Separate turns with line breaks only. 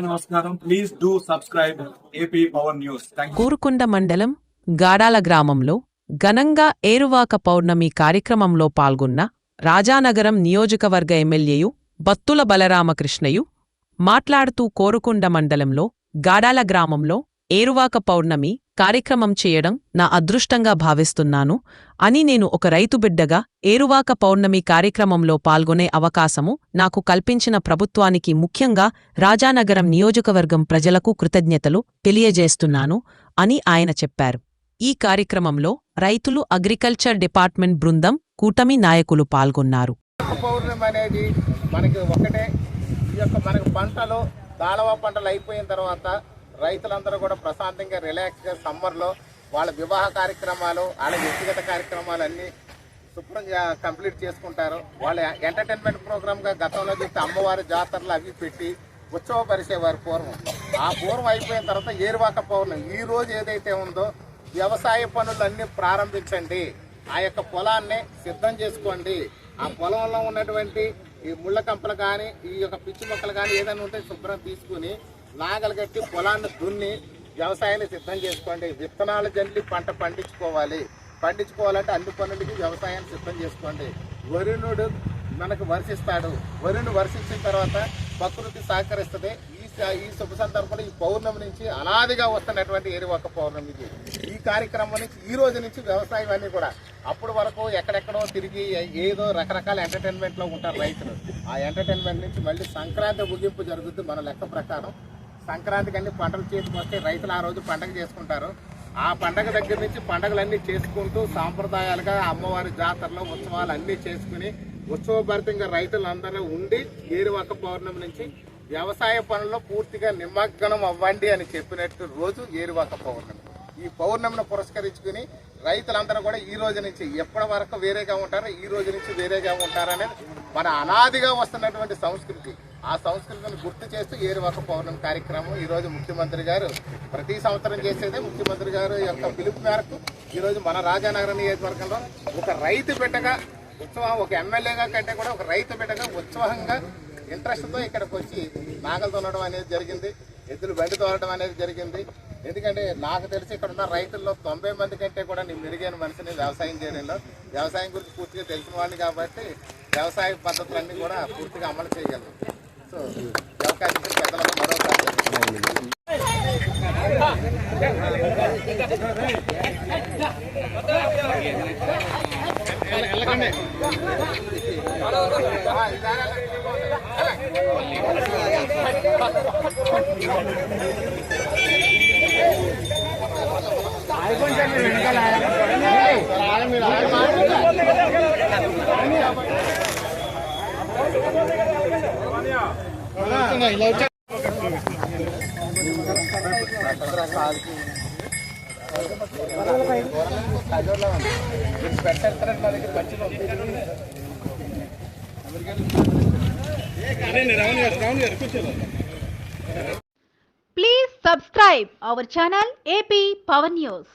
నమస్కారం. Please do subscribe AP power news.
Korukonda మండలం గాడాల గ్రామంలో ఘనంగా ఏరువాక పౌర్ణమి కార్యక్రమంలో పాల్గొన్న రాజానగరం నియోజకవర్గ ఎమ్మెల్యేయు బత్తుల బలరామకృష్ణయు మాట్లాడుతూ కోరుకొండ మండలంలో గాడాల గ్రామంలో ఏరువాక పౌర్ణమి కార్యక్రమం చేయడం నా అదృష్టంగా భావిస్తున్నాను అని నేను ఒక రైతు బిడ్డగా ఏరువాక పౌర్ణమి కార్యక్రమంలో పాల్గొనే అవకాశము నాకు కల్పించిన ప్రభుత్వానికి ముఖ్యంగా రాజానగరం నియోజకవర్గం ప్రజలకు కృతజ్ఞతలు తెలియజేస్తున్నాను అని ఆయన చెప్పారు. ఈ కార్యక్రమంలో రైతులు అగ్రికల్చర్ డిపార్ట్మెంట్ బృందం కూటమి నాయకులు పాల్గొన్నారు.
పౌర్ణమి అనేది మనకి ఒకటే, ఈ యొక్క మనకు పంటలు దాళవా పంటలు అయిపోయిన తర్వాత రైతులందరూ కూడా ప్రశాంతంగా రిలాక్స్గా సమ్మర్లో వాళ్ళ వివాహ కార్యక్రమాలు వాళ్ళ వ్యక్తిగత కార్యక్రమాలు అన్నీ శుభ్రంగా కంప్లీట్ చేసుకుంటారు. వాళ్ళ ఎంటర్టైన్మెంట్ ప్రోగ్రామ్గా గతంలో చూస్తే అమ్మవారి జాతరలు అవి పెట్టి ఉత్సవపరిచేవారు పూర్వం. ఆ పూర్వం అయిపోయిన తర్వాత ఏరువాక పౌర్ణమి ఈ రోజు ఏదైతే ఉందో వ్యవసాయ పనులన్నీ ప్రారంభించండి, ఆ యొక్క పొలాన్ని సిద్ధం చేసుకోండి. ఆ పొలంలో ఉన్నటువంటి ఈ ముళ్ళ కంపలు కానీ ఈ యొక్క పిచ్చి మొక్కలు కానీ ఏదైనా ఉంటే శుభ్రం తీసుకుని నాగలు కట్టి పొలాన్ని దున్ని వ్యవసాయాన్ని సిద్ధం చేసుకోండి. విత్తనాలు జల్లి పంట పండించుకోవాలంటే అన్ని పనులకి వ్యవసాయాన్ని సిద్ధం చేసుకోండి. వరుణుడు మనకు వర్షిస్తాడు, వరుణుడు వర్షించిన తర్వాత ప్రకృతి సహకరిస్తుంది. ఈ శుభ సందర్భంలో ఈ పౌర్ణమి నుంచి అనాదిగా వస్తున్నటువంటి ఏరువాక పౌర్ణమికి ఈ కార్యక్రమం నుంచి ఈ రోజు నుంచి వ్యవసాయం అన్నీ కూడా అప్పటి వరకు ఎక్కడెక్కడో తిరిగి ఏదో రకరకాల ఎంటర్టైన్మెంట్లో ఉంటారు రైతులు. ఆ ఎంటర్టైన్మెంట్ నుంచి మళ్ళీ సంక్రాంతి ముగింపు జరుగుతుంది. మన లెక్క ప్రకారం సంక్రాంతికి అన్ని పంటలు చేతికి వస్తే రైతులు ఆ రోజు పండగ చేసుకుంటారు. ఆ పండగ దగ్గర నుంచి పండగలన్నీ చేసుకుంటూ సాంప్రదాయాలుగా అమ్మవారి జాతరలో ఉత్సవాలు అన్నీ చేసుకుని ఉత్సవభరితంగా రైతులందరూ ఉండి ఏరువాక పౌర్ణమి నుంచి వ్యవసాయ పనుల్లో పూర్తిగా నిమగ్నం అవ్వండి అని చెప్పినట్టు రోజు ఏరువాక పౌర్ణమి. ఈ పౌర్ణమిని పురస్కరించుకుని రైతులందరూ కూడా ఈ రోజు నుంచి ఎప్పటి వరకు వేరేగా ఉంటారో ఈ రోజు నుంచి వేరేగా ఉంటారనేది మన అనాదిగా వస్తున్నటువంటి సంస్కృతి. ఆ సంస్కృతిని గుర్తు చేస్తూ ఏరువాక పౌర్ణమి కార్యక్రమం ఈరోజు ముఖ్యమంత్రి గారు ప్రతి సంవత్సరం చేసేదే. ముఖ్యమంత్రి గారు యొక్క పిలుపు మేరకు ఈరోజు మన రాజానగరం నియోజకవర్గంలో ఒక రైతు బిడ్డగా ఉత్సవం, ఒక ఎమ్మెల్యేగా కంటే కూడా ఒక రైతు బిడ్డగా ఉత్సాహంగా ఇంట్రెస్ట్తో ఇక్కడికి వచ్చి నాగలు తోనడం అనేది జరిగింది, ఎద్దులు బండి తోలడం అనేది జరిగింది. ఎందుకంటే నాకు తెలిసి ఇక్కడ ఉన్న రైతుల్లో 90 మంది కంటే కూడా నేను మెరుగైన మనిషిని వ్యవసాయం చేయడంలో, వ్యవసాయం గురించి పూర్తిగా తెలిసిన వాడిని కాబట్టి వ్యవసాయ పద్ధతులన్నీ కూడా పూర్తిగా అమలు చేయగలను. సో అవకాశం పెద్దలకు మరోసారి
Please subscribe our channel AP Power News.